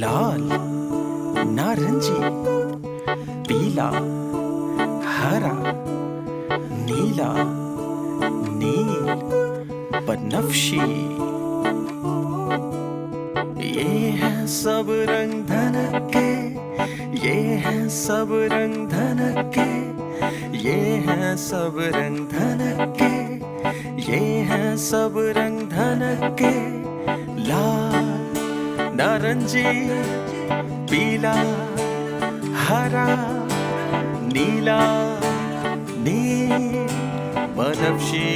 लाल, नारंगी, पीला, हरा, नीला, नील, बनफशी। ये हैं सब रंग धनके, ये हैं सब रंग धनके, ये हैं सब रंग धनके, ये हैं सब रंग धनके। लाल, नारंगी, पीला, हरा, नीला, नील, बनफशी,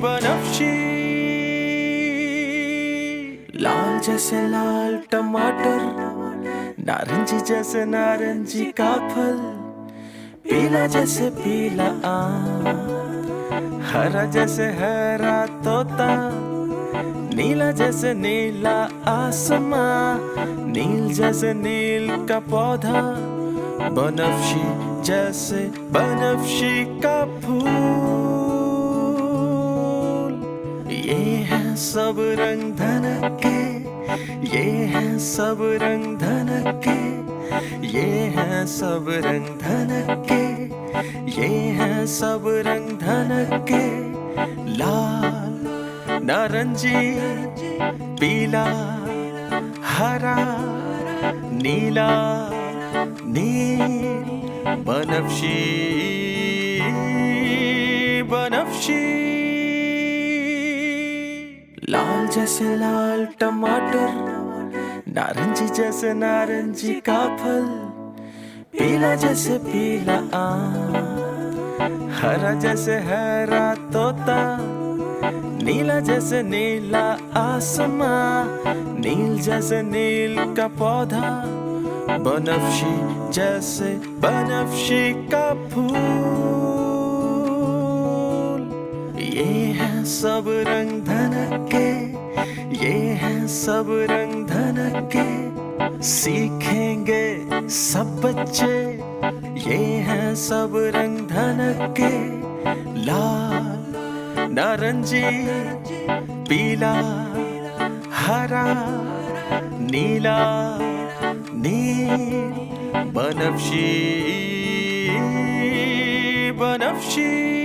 बनफशी। लाल जैसे लाल टमाटर, नारंगी जैसे नारंगी का फल, पीला जैसे पीला आम, हरा जैसे हरा तोता, नीला जैसे नीला आसमां, नील जैसे नील का पौधा, बनफशी जैसे बनफशी का फूल। ये हैं सब रंग धनके, ये हैं सब रंग धनके, ये हैं सब रंग धनके, ये हैं सब रंग धनके। लाल, नारंगी, पीला, हरा, नीला, नील, बनफशी, बनफशी। लाल जैसे लाल टमाटर, नारंगी जैसे नारंगी का फल, पीला जैसे पीला आम, हरा जैसे हरा तोता, नीला जैसे नीला आसमां, नील जैसे नील का पौधा, बनफशी जैसे बनफशी का फूल। ये हैं सब रंग धनके, ये हैं सब रंग धनके, सीखेंगे सब बच्चे, ये हैं सब रंग धनके। लाल, नारंगी, पीला, हरा, नीला, नील, बनफशी, बनफशी।